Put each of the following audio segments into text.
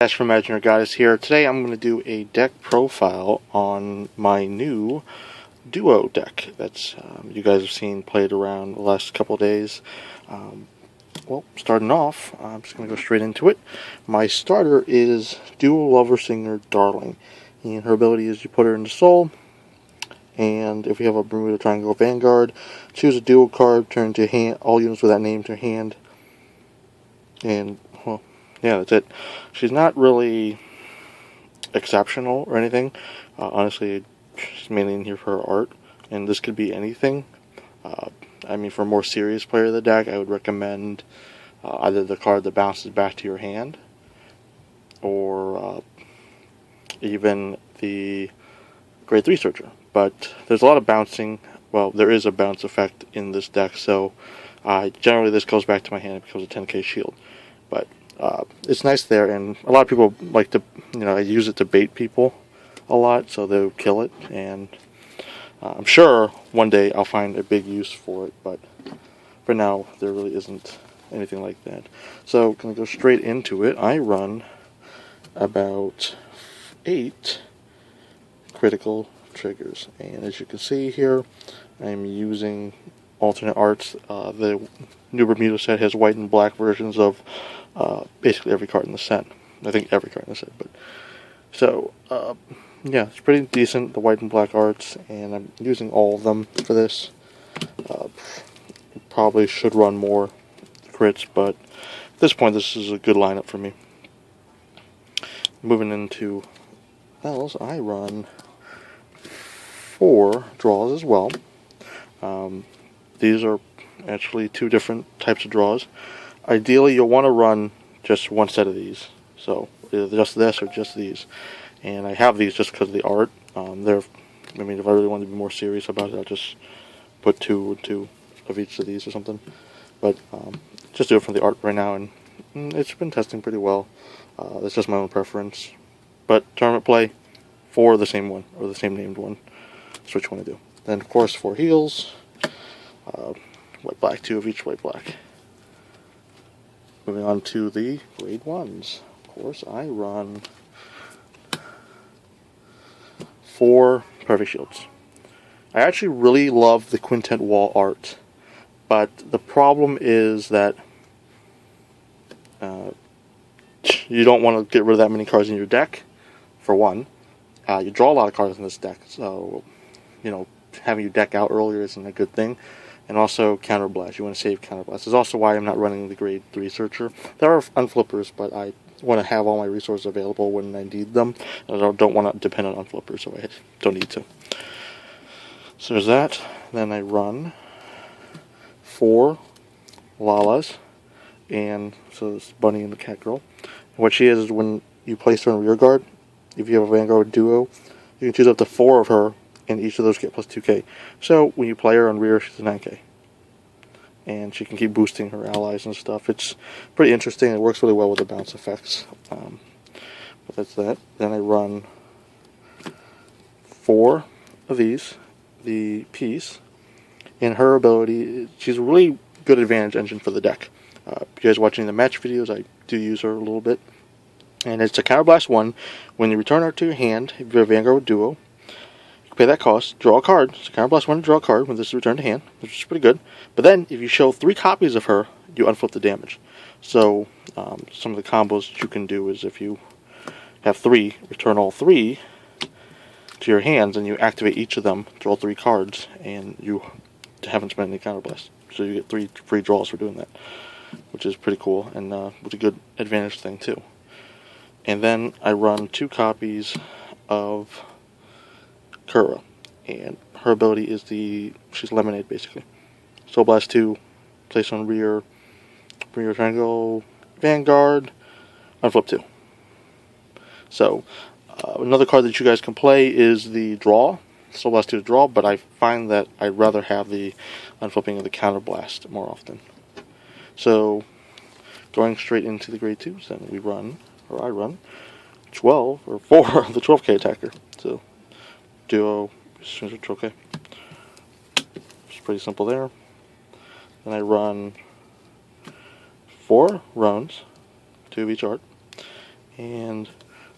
guys from Imaginary Goddess here. Today I'm going to do a deck profile on my new duo deck that's you guys have seen played around the last couple of days. Well, starting off, I'm just going to go straight into it. My starter is Duo Lover Singer Darling, and her ability is you put her into Soul, and if you have a Bermuda Triangle Vanguard, choose a duo card, turn to hand, all units with that name to hand, and well, yeah, that's it. She's not really exceptional or anything. Honestly, she's mainly in here for her art, and this could be anything. I mean, for a more serious player of the deck, I would recommend either the card that bounces back to your hand, or even the Grade 3 Searcher. But there's a lot of bouncing. Well, there is a bounce effect in this deck, so generally this goes back to my hand. It becomes a 10k shield. But it's nice there, and a lot of people like to, I use it to bait people a lot, so they'll kill it, and I'm sure one day I'll find a big use for it, but for now there really isn't anything like that. So gonna go straight into it. I run about 8 critical triggers, and as you can see here, I'm using alternate arts. The new Bermuda set has white and black versions of basically every card in the set. I think every card in the set, but so yeah, it's pretty decent, the white and black arts, and I'm using all of them for this. Probably should run more crits, but at this point this is a good lineup for me. Moving into spells, I run 4 draws as well. These are actually 2 different types of draws. Ideally, you'll want to run just one set of these, so either just this or just these. And I have these just because of the art. I mean, if I really wanted to be more serious about it, I'll just put 2 and 2 of each of these or something. But just do it for the art right now, and it's been testing pretty well. That's just my own preference. But tournament play, 4 of the same one, or the same named one. That's what you want to do. Then, of course, 4 heals. White black, 2 of each white black. Moving on to the grade 1s. Of course, I run 4 perfect shields. I actually really love the Quintet wall art, but the problem is that you don't want to get rid of that many cards in your deck, for one. You draw a lot of cards in this deck, so having your deck out earlier isn't a good thing. And also counterblast. You want to save counterblast. This is also why I'm not running the Grade 3 Searcher. There are unflippers, but I want to have all my resources available when I need them. And I don't want to depend on unflippers, so I don't need to. So there's that. Then I run 4 Lalas, and so this Bunny and the Cat Girl. And what she is when you place her in rear guard, if you have a Vanguard duo, you can choose up to 4 of her, and each of those get plus 2k. So when you play her on rear, she's a 9k. And she can keep boosting her allies and stuff. It's pretty interesting. It works really well with the bounce effects. But that's that. Then I run 4 of these. The Peace. And her ability, she's a really good advantage engine for the deck. You guys watching the match videos, I do use her a little bit. And it's a Counterblast 1. When you return her to your hand, if you're a Vanguard duo, pay that cost, draw a card. So Counterblast 1 to draw a card when this is returned to hand, which is pretty good. But then, if you show 3 copies of her, you unflip the damage. So, some of the combos that you can do is if you have 3, return all 3 to your hands, and you activate each of them, draw 3 cards, and you haven't spent any Counterblast. So you get 3 free draws for doing that, which is pretty cool, and it's a good advantage thing too. And then I run 2 copies of Kura, and her ability is she's Lemonade basically. Soul Blast 2, place on rear triangle, Vanguard, unflip 2. So another card that you guys can play is the draw, Soul Blast 2 to draw, but I find that I'd rather have the unflipping of the Counterblast more often. So going straight into the grade 2s, then I run 12 or 4 of the 12k attacker. So duo, okay. It's pretty simple there. Then I run 4 rounds, 2 of each art, And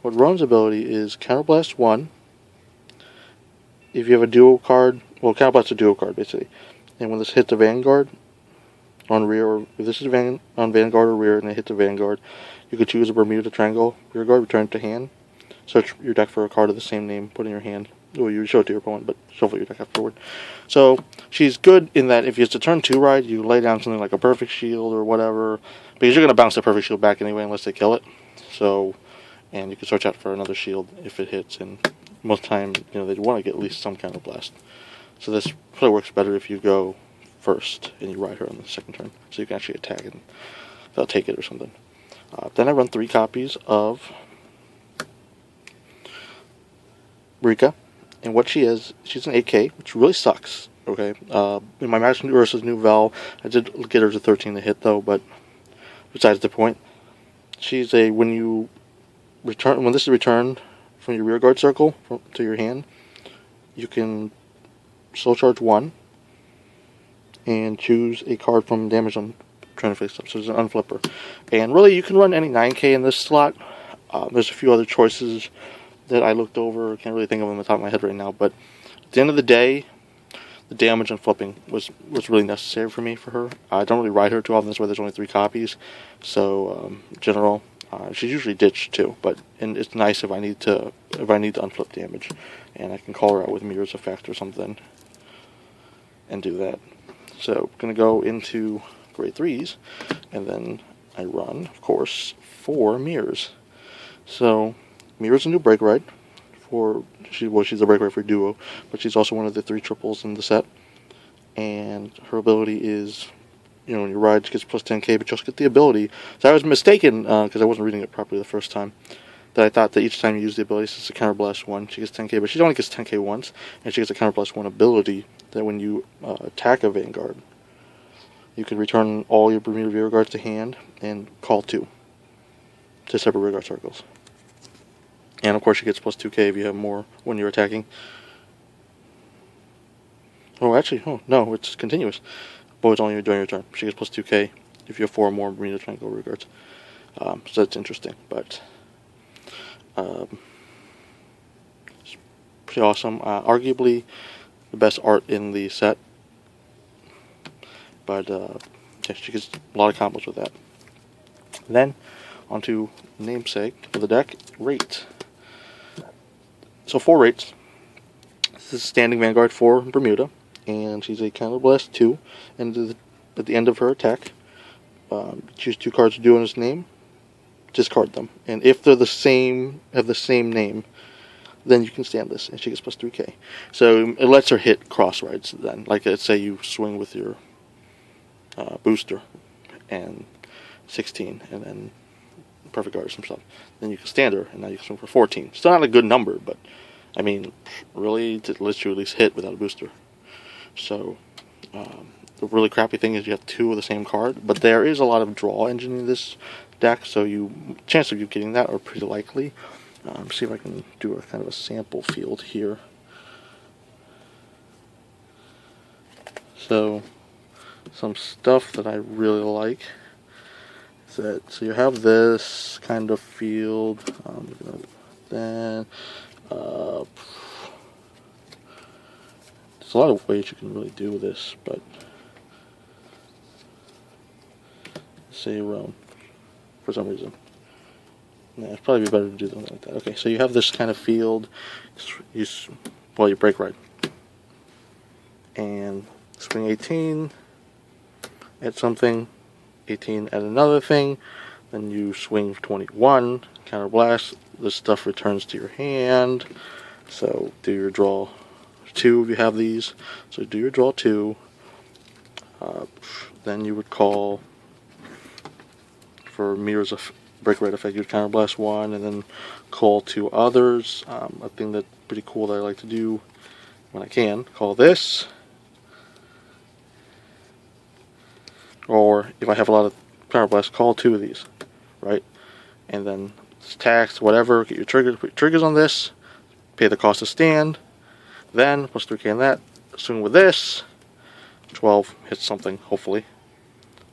what Roan's ability is Counterblast 1. If you have a duo card, well, Counterblast's a duo card basically. And when this hits a Vanguard on rear, or if this is on Vanguard or rear and it hits a Vanguard, you could choose a Bermuda Triangle rear guard, return it to hand. Search your deck for a card of the same name, put it in your hand. Well, you show it to your opponent, but shuffle your deck afterward. So she's good in that if it's a turn 2 ride, you lay down something like a Perfect Shield or whatever, because you're going to bounce the Perfect Shield back anyway unless they kill it. So, and you can search out for another shield if it hits, and most time, you know, they want to get at least some kind of blast. So this probably works better if you go first and you ride her on the second turn, so you can actually attack and they'll take it or something. Then I run 3 copies of Rika, and what she is, she's an 8K, which really sucks. Okay, in my match versus New Val, I did get her to 13 to hit though, but besides the point, she's a when this is returned from your rear guard circle to your hand, you can slow charge 1 and choose a card from damage on turn face up. So it's an unflipper, and really you can run any 9K in this slot. There's a few other choices that I looked over. Can't really think of them on the top of my head right now, but at the end of the day, the damage on flipping was really necessary for me for her. I don't really ride her too often. That's why there's only 3 copies. So in general, she's usually ditched too. And it's nice if I need to unflip damage, and I can call her out with Mirror's Effect or something, and do that. So I'm gonna go into grade 3s, and then I run, of course, 4 mirrors. So Mirror's a new break ride. She's a break ride for duo, but she's also one of the 3 triples in the set. And her ability is, you know, when you ride, she gets plus 10k, but you also get the ability. So I was mistaken, because I wasn't reading it properly the first time, that I thought that each time you use the ability, since it's a Counterblast 1, she gets 10k, but she only gets 10k once, and she gets a Counterblast 1 ability that when you attack a Vanguard, you can return all your Bermuda rear guards to hand and call 2 to separate rear guard circles. And of course she gets plus 2k if you have more when you're attacking. Oh, actually, no, it's continuous. But it's only during your turn. She gets plus 2k if you have 4 or more Bermuda Triangle rear guards. So that's interesting, but it's pretty awesome. Arguably the best art in the set. But yeah, she gets a lot of combos with that. Then, onto namesake of the deck, Reit. So 4 Reits. This is standing Vanguard for Bermuda, and she's a Counterblast 2. And at the end of her attack, choose 2 cards to do in his name, discard them. And if they're have the same name, then you can stand this, and she gets plus 3k. So it lets her hit cross rides then. Like, let's say you swing with your booster and 16, and then Perfect Guard or some stuff. Then you can stand her, and now you can swing for 14. Still not a good number, but I mean, really, it lets you at least hit without a booster. So the really crappy thing is you have 2 of the same card, but there is a lot of draw engine in this deck, so chances of you getting that are pretty likely. See if I can do a kind of a sample field here. So some stuff that I really like is that, so you have this kind of field, then there's a lot of ways you can really do this, but say Rome for some reason. Yeah, it'd probably be better to do something like that. Okay, so you have this kind of field, you break right, and swing 18 at something, 18 at another thing, then you swing 21, counterblast, this stuff returns to your hand, so do your draw 2 if you have these, so do your draw 2, then you would call for Mirror's break rate effect, you would counterblast 1 and then call 2 others. A thing that's pretty cool that I like to do when I can, call this, or if I have a lot of counterblast, call 2 of these, right? And then it's taxed, whatever, get your triggers, put your triggers on this, pay the cost to stand, then plus 3k on that, swing with this, 12 hits something, hopefully.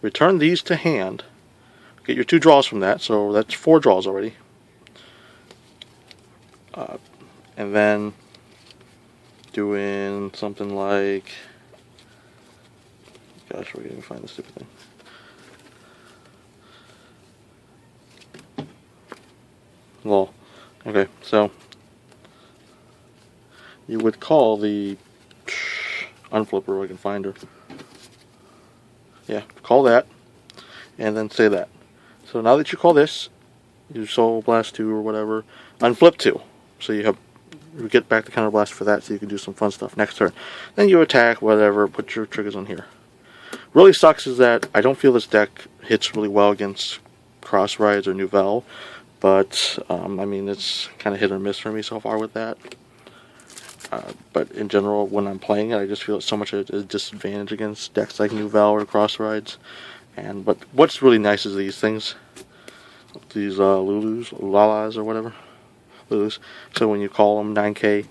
Return these to hand, get your 2 draws from that, so that's 4 draws already. And then doing something like, gosh, where can we find this stupid thing? Well, okay, so you would call the unflipper, I can find her. Yeah, call that, and then say that. So now that you call this, you Soul Blast 2 or whatever, unflip 2. So you get back the Counter Blast for that, so you can do some fun stuff next turn. Then you attack, whatever, put your triggers on here. Really sucks is that I don't feel this deck hits really well against Cross Rides or Nouvelle, but I mean, it's kind of hit or miss for me so far with that. But in general, when I'm playing it, I just feel it's so much a disadvantage against decks like Nouvelle or Cross Rides. But what's really nice is these things, these Lalas or whatever, Lulus. So when you call them 9K,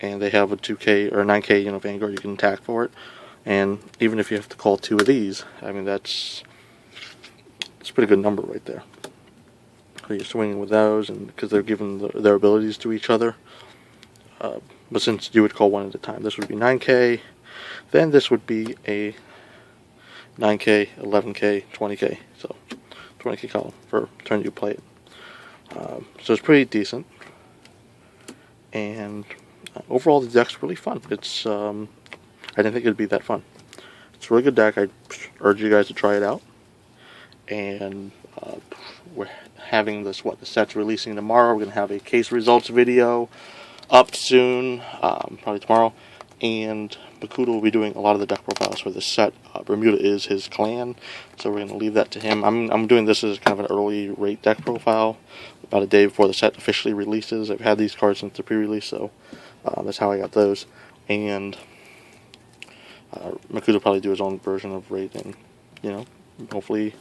and they have a 2K or 9K, Vanguard, you can attack for it. And even if you have to call 2 of these, I mean, it's a pretty good number right there. So you're swinging with those, and because they're giving their abilities to each other. But since you would call 1 at a time, this would be 9K. Then this would be a 9K, 11K, 20K. So 20K column for turn you play it. So it's pretty decent. And overall, the deck's really fun. It's I didn't think it'd be that fun. It's a really good deck. I urge you guys to try it out. And we're having the set's releasing tomorrow. We're going to have a case results video up soon, probably tomorrow. And Bakuda will be doing a lot of the deck profiles for this set. Bermuda is his clan, so we're going to leave that to him. I'm doing this as kind of an early rate deck profile, about a day before the set officially releases. I've had these cards since the pre-release, so that's how I got those. And Bakuda will probably do his own version of rate, and hopefully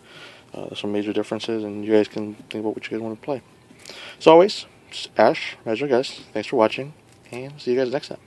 some major differences, and you guys can think about what you guys want to play. As always, Ash, Measure, guys. Thanks for watching, and see you guys next time.